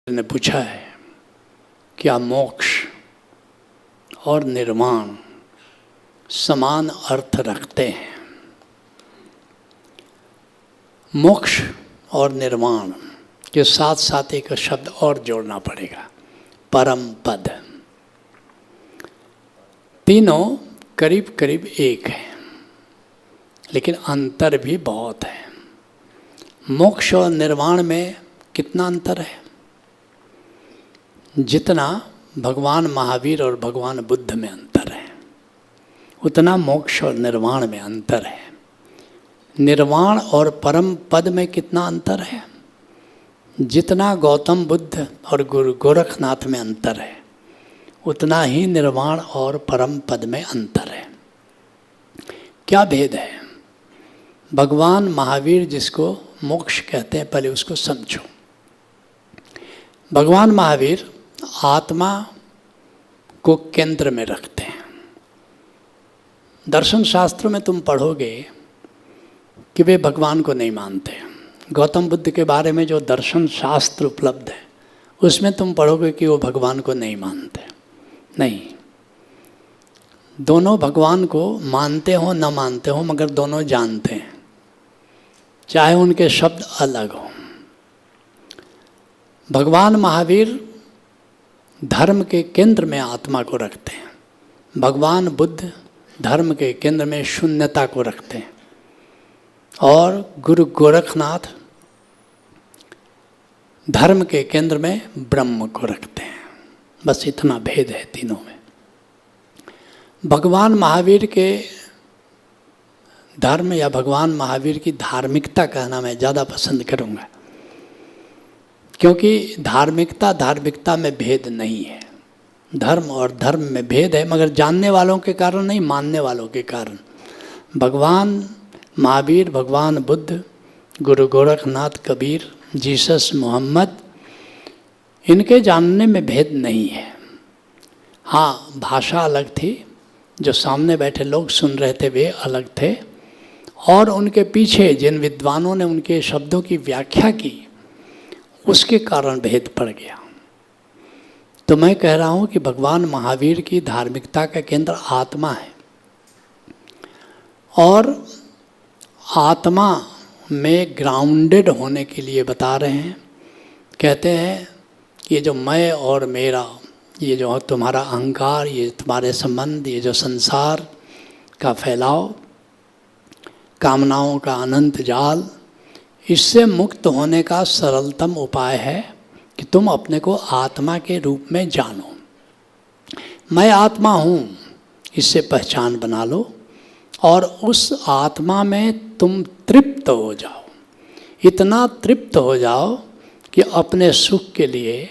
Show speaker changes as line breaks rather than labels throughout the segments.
ने पूछा है क्या मोक्ष और निर्वाण समान अर्थ रखते हैं? मोक्ष और निर्वाण के साथ साथ एक शब्द और जोड़ना पड़ेगा, परम पद। तीनों करीब करीब एक है, लेकिन अंतर भी बहुत है। मोक्ष और निर्वाण में कितना अंतर है? जितना भगवान महावीर और भगवान बुद्ध में अंतर है, उतना मोक्ष और निर्वाण में अंतर है। निर्वाण और परम पद में कितना अंतर है? जितना गौतम बुद्ध और गुरु गोरखनाथ में अंतर है, उतना ही निर्वाण और परम पद में अंतर है। क्या भेद है? भगवान महावीर जिसको मोक्ष कहते हैं, पहले उसको समझो। भगवान महावीर आत्मा को केंद्र में रखते हैं। दर्शन शास्त्र में तुम पढ़ोगे कि वे भगवान को नहीं मानते। गौतम बुद्ध के बारे में जो दर्शन शास्त्र उपलब्ध है, उसमें तुम पढ़ोगे कि वो भगवान को नहीं मानते। नहीं, दोनों भगवान को मानते हो न मानते हो, मगर दोनों जानते हैं, चाहे उनके शब्द अलग हो। भगवान महावीर धर्म के केंद्र में आत्मा को रखते हैं, भगवान बुद्ध धर्म के केंद्र में शून्यता को रखते हैं, और गुरु गोरखनाथ धर्म के केंद्र में ब्रह्म को रखते हैं। बस इतना भेद है तीनों में। भगवान महावीर के धर्म या भगवान महावीर की धार्मिकता कहना मैं ज़्यादा पसंद करूँगा, क्योंकि धार्मिकता में भेद नहीं है। धर्म और धर्म में भेद है, मगर जानने वालों के कारण नहीं, मानने वालों के कारण। भगवान महावीर, भगवान बुद्ध, गुरु गोरखनाथ, कबीर, जीसस, मोहम्मद, इनके जानने में भेद नहीं है। हाँ, भाषा अलग थी, जो सामने बैठे लोग सुन रहे थे वे अलग थे, और उनके पीछे जिन विद्वानों ने उनके शब्दों की व्याख्या की, उसके कारण भेद पड़ गया। तो मैं कह रहा हूँ कि भगवान महावीर की धार्मिकता का केंद्र आत्मा है, और आत्मा में ग्राउंडेड होने के लिए बता रहे हैं। कहते हैं ये जो मैं और मेरा, ये जो तुम्हारा अहंकार, ये तुम्हारे संबंध, ये जो संसार का फैलाव, कामनाओं का अनंत जाल, इससे मुक्त होने का सरलतम उपाय है कि तुम अपने को आत्मा के रूप में जानो। मैं आत्मा हूँ, इससे पहचान बना लो, और उस आत्मा में तुम तृप्त हो जाओ। इतना तृप्त हो जाओ कि अपने सुख के लिए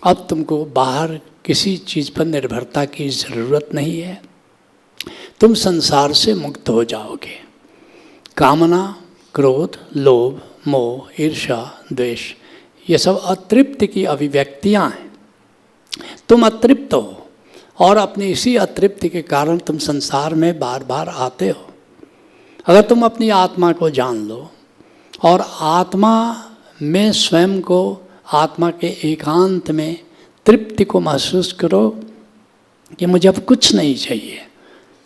अब तुमको बाहर किसी चीज़ पर निर्भरता की ज़रूरत नहीं है। तुम संसार से मुक्त हो जाओगे। कामना, क्रोध, लोभ, मोह, ईर्ष्या, द्वेष, ये सब अतृप्ति की अभिव्यक्तियां हैं। तुम अतृप्त हो, और अपनी इसी अतृप्ति के कारण तुम संसार में बार बार आते हो। अगर तुम अपनी आत्मा को जान लो, और आत्मा में स्वयं को, आत्मा के एकांत में तृप्ति को महसूस करो कि मुझे अब कुछ नहीं चाहिए,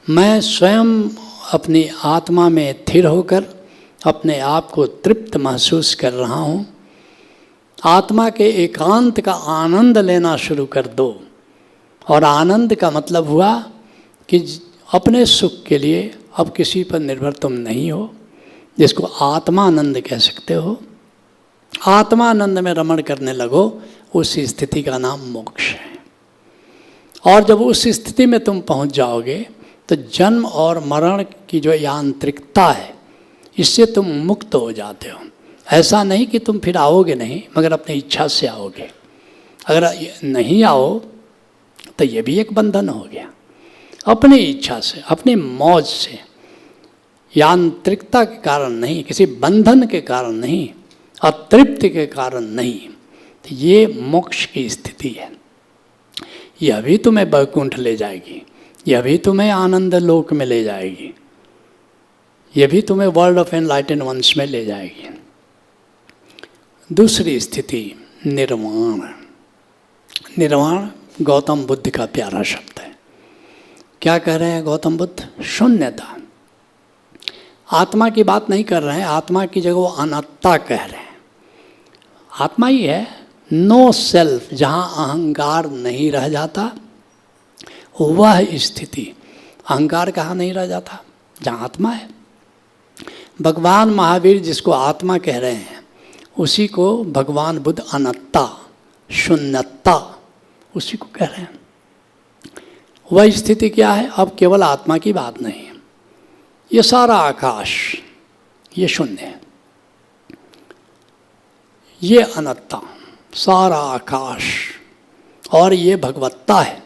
मैं स्वयं अपनी आत्मा में स्थिर होकर अपने आप को तृप्त महसूस कर रहा हूँ। आत्मा के एकांत का आनंद लेना शुरू कर दो। और आनंद का मतलब हुआ कि अपने सुख के लिए अब किसी पर निर्भर तुम नहीं हो, जिसको आत्मानंद कह सकते हो। आत्मानंद में रमण करने लगो, उस स्थिति का नाम मोक्ष है। और जब उस स्थिति में तुम पहुंच जाओगे, तो जन्म और मरण की जो यांत्रिकता है, इससे तुम मुक्त हो जाते हो। ऐसा नहीं कि तुम फिर आओगे नहीं, मगर अपनी इच्छा से आओगे। अगर नहीं आओ तो ये भी एक बंधन हो गया। अपनी इच्छा से, अपनी मौज से, यांत्रिकता के कारण नहीं, किसी बंधन के कारण नहीं, अतृप्ति के कारण नहीं। तो ये मोक्ष की स्थिति है। यह भी तुम्हें वैकुंठ ले जाएगी, यह भी तुम्हें आनंद लोक में ले जाएगी, यह भी तुम्हें वर्ल्ड ऑफ एनलाइटेंड वंस में ले जाएगी। दूसरी स्थिति निर्वाण। निर्वाण गौतम बुद्ध का प्यारा शब्द है। क्या कह रहे हैं गौतम बुद्ध? शून्यता। आत्मा की बात नहीं कर रहे हैं, आत्मा की जगह वो अनात्मा कह रहे हैं। आत्मा ही है, नो सेल्फ, जहाँ अहंकार नहीं रह जाता, वह स्थिति। अहंकार कहाँ नहीं रह जाता? जहाँ आत्मा है। भगवान महावीर जिसको आत्मा कह रहे हैं, उसी को भगवान बुद्ध अनात्मा, शून्यता, उसी को कह रहे हैं। वह स्थिति क्या है? अब केवल आत्मा की बात नहीं है, ये सारा आकाश, ये शून्य है, ये अनंता, सारा आकाश, और ये भगवत्ता है,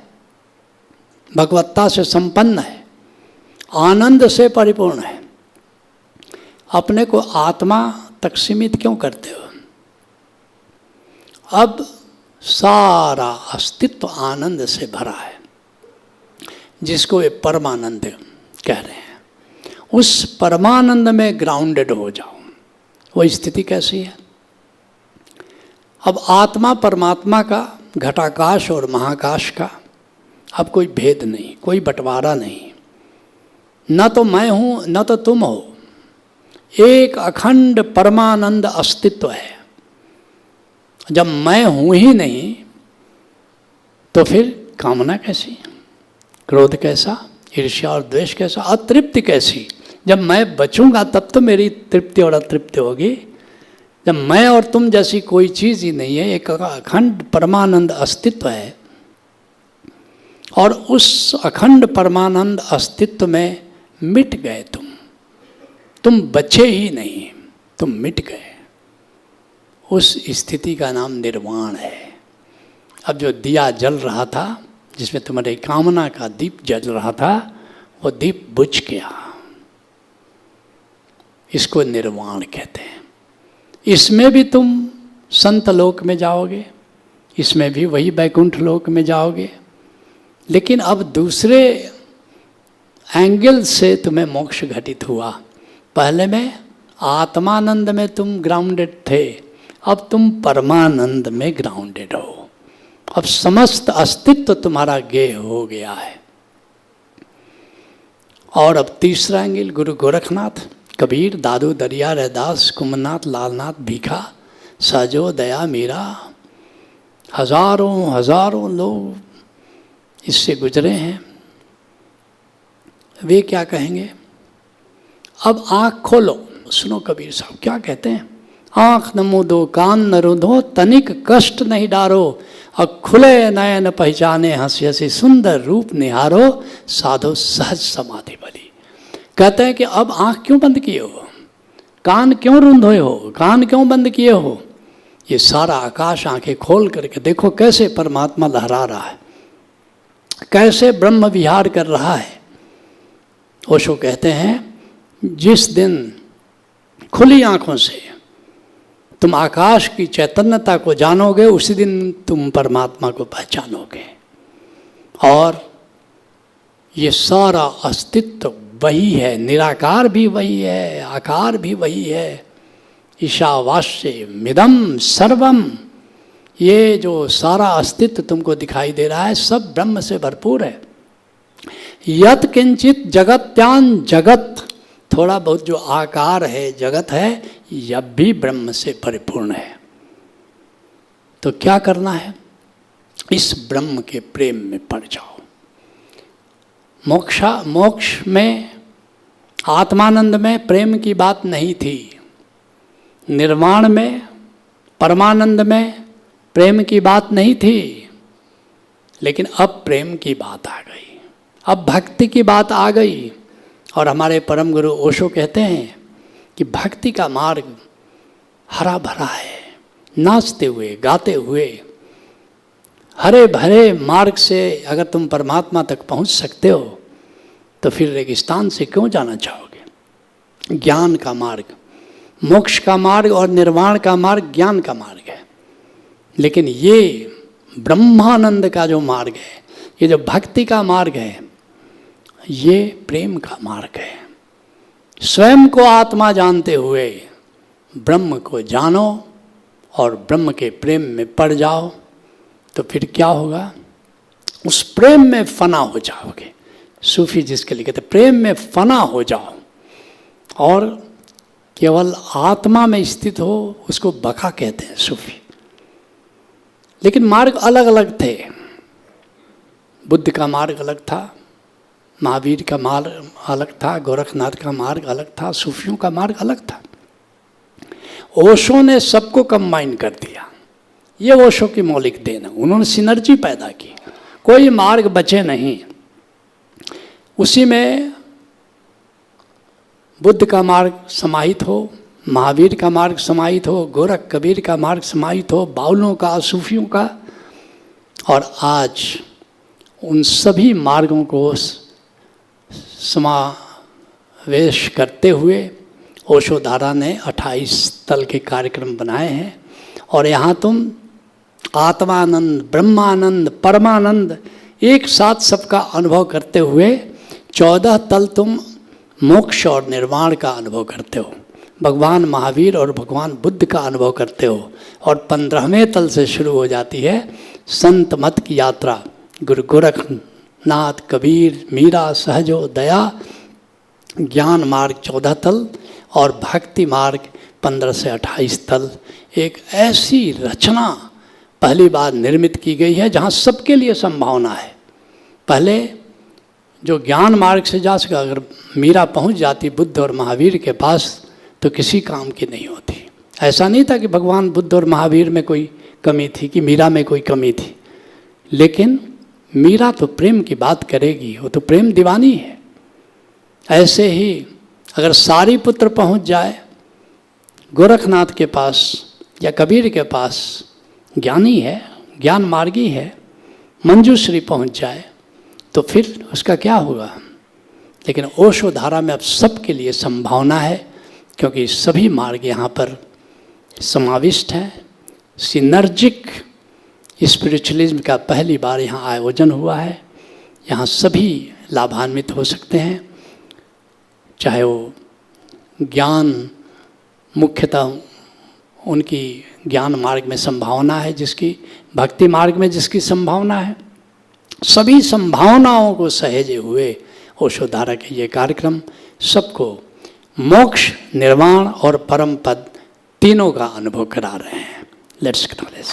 भगवत्ता से संपन्न है, आनंद से परिपूर्ण है। अपने को आत्मा तक सीमित क्यों करते हो? अब सारा अस्तित्व आनंद से भरा है, जिसको ये परमानंद कह रहे हैं। उस परमानंद में ग्राउंडेड हो जाओ। वो स्थिति कैसी है? अब आत्मा परमात्मा का, घटाकाश और महाकाश का अब कोई भेद नहीं, कोई बंटवारा नहीं। न तो मैं हूँ न तो तुम हो, एक अखंड परमानंद अस्तित्व है। जब मैं हूँ ही नहीं तो फिर कामना कैसी, क्रोध कैसा, ईर्ष्या और द्वेष कैसा, अतृप्ति कैसी? जब मैं बचूंगा तब तो मेरी तृप्ति और अतृप्ति होगी। जब मैं और तुम जैसी कोई चीज़ ही नहीं है, एक अखंड परमानंद अस्तित्व है, और उस अखंड परमानंद अस्तित्व में मिट गए तुम बचे ही नहीं, तुम मिट गए। उस स्थिति का नाम निर्वाण है। अब जो दिया जल रहा था, जिसमें तुम्हारी कामना का दीप जल रहा था, वो दीप बुझ गया। इसको निर्वाण कहते हैं। इसमें भी तुम संत लोक में जाओगे, इसमें भी वही वैकुंठ लोक में जाओगे, लेकिन अब दूसरे एंगल से तुम्हें मोक्ष घटित हुआ। पहले में आत्मानंद में तुम ग्राउंडेड थे, अब तुम परमानंद में ग्राउंडेड हो। अब समस्त अस्तित्व तुम्हारा गेय हो गया है। और अब तीसरा एंगल, गुरु गोरखनाथ, कबीर, दादू दरिया, रैदास, कुमरनाथ, लालनाथ, भीखा, सहजो, दया, मीरा, हजारों हजारों लोग इससे गुजरे हैं। वे क्या कहेंगे? अब आँख खोलो, सुनो कबीर साहब क्या कहते हैं। आँख न मूंदो, कान न रूंधो, तनिक कष्ट नहीं डारो, और खुले नयन पहचाने हंसी हंसी, सुंदर रूप निहारो, साधो सहज समाधि बली। कहते हैं कि अब आँख क्यों बंद किए हो, कान क्यों रूंधे हो, कान क्यों बंद किए हो? ये सारा आकाश आंखें खोल करके देखो कैसे परमात्मा लहरा रहा है, कैसे ब्रह्म विहार कर रहा है। ओशो कहते हैं जिस दिन खुली आंखों से तुम आकाश की चैतन्यता को जानोगे, उसी दिन तुम परमात्मा को पहचानोगे। और ये सारा अस्तित्व वही है, निराकार भी वही है, आकार भी वही है। ईशावास्य मिदम सर्वम, ये जो सारा अस्तित्व तुमको दिखाई दे रहा है सब ब्रह्म से भरपूर है। यत किंचित जगत्यान जगत, थोड़ा बहुत जो आकार है, जगत है, यह भी ब्रह्म से परिपूर्ण है। तो क्या करना है? इस ब्रह्म के प्रेम में पड़ जाओ। मोक्ष में, आत्मानंद में प्रेम की बात नहीं थी। निर्वाण में, परमानंद में प्रेम की बात नहीं थी, लेकिन अब प्रेम की बात आ गई, अब भक्ति की बात आ गई। और हमारे परम गुरु ओशो कहते हैं कि भक्ति का मार्ग हरा भरा है। नाचते हुए, गाते हुए, हरे भरे मार्ग से अगर तुम परमात्मा तक पहुंच सकते हो तो फिर रेगिस्तान से क्यों जाना चाहोगे? ज्ञान का मार्ग, मोक्ष का मार्ग और निर्वाण का मार्ग ज्ञान का मार्ग है। लेकिन ये ब्रह्मानंद का जो मार्ग है, ये जो भक्ति का मार्ग है, ये प्रेम का मार्ग है। स्वयं को आत्मा जानते हुए ब्रह्म को जानो और ब्रह्म के प्रेम में पड़ जाओ तो फिर क्या होगा, उस प्रेम में फना हो जाओगे। सूफी जिसके लिए कहते प्रेम में फना हो जाओ और केवल आत्मा में स्थित हो, उसको बका कहते हैं सूफी। लेकिन मार्ग अलग अलग थे। बुद्ध का मार्ग अलग था, महावीर का मार्ग अलग था, गोरखनाथ का मार्ग अलग था, सूफियों का मार्ग अलग था। ओशो ने सबको कंबाइन कर दिया। ये ओशो की मौलिक देन है। उन्होंने सिनर्जी पैदा की, कोई मार्ग बचे नहीं। उसी में बुद्ध का मार्ग समाहित हो, महावीर का मार्ग समाहित हो, गोरख कबीर का मार्ग समाहित हो, बाउलों का, सूफियों का। और आज उन सभी मार्गों को समावेश करते हुए ओशोधारा ने 28 तल के कार्यक्रम बनाए हैं। और यहाँ तुम आत्मानंद, ब्रह्मानंद, परमानंद एक साथ सबका अनुभव करते हुए 14 तल तुम मोक्ष और निर्वाण का अनुभव करते हो, भगवान महावीर और भगवान बुद्ध का अनुभव करते हो। और 15वें तल से शुरू हो जाती है संत मत की यात्रा। गुरु गोरखनाथ, कबीर, मीरा, सहजो, दया, ज्ञान मार्ग 14 तल और भक्ति मार्ग 15 से 28 तल। एक ऐसी रचना पहली बार निर्मित की गई है जहाँ सबके लिए संभावना है। पहले जो ज्ञान मार्ग से जा सका, अगर मीरा पहुँच जाती बुद्ध और महावीर के पास तो किसी काम की नहीं होती। ऐसा नहीं था कि भगवान बुद्ध और महावीर में कोई कमी थी, कि मीरा में कोई कमी थी। लेकिन मीरा तो प्रेम की बात करेगी, वो तो प्रेम दीवानी है। ऐसे ही अगर सारीपुत्र पहुंच जाए गोरखनाथ के पास या कबीर के पास, ज्ञानी है, ज्ञान मार्गी है, मंजूश्री पहुंच जाए तो फिर उसका क्या होगा। लेकिन ओशो धारा में अब सबके लिए संभावना है, क्योंकि सभी मार्ग यहाँ पर समाविष्ट हैं। सिनर्जिक स्पिरिचुअलिज्म का पहली बार यहाँ आयोजन हुआ है। यहाँ सभी लाभान्वित हो सकते हैं, चाहे वो ज्ञान, मुख्यतः उनकी ज्ञान मार्ग में संभावना है, जिसकी भक्ति मार्ग में जिसकी संभावना है। सभी संभावनाओं को सहेजे हुए ओशोधारा के ये कार्यक्रम सबको मोक्ष, निर्वाण और परम पद तीनों का अनुभव करा रहे हैं। Let's acknowledge.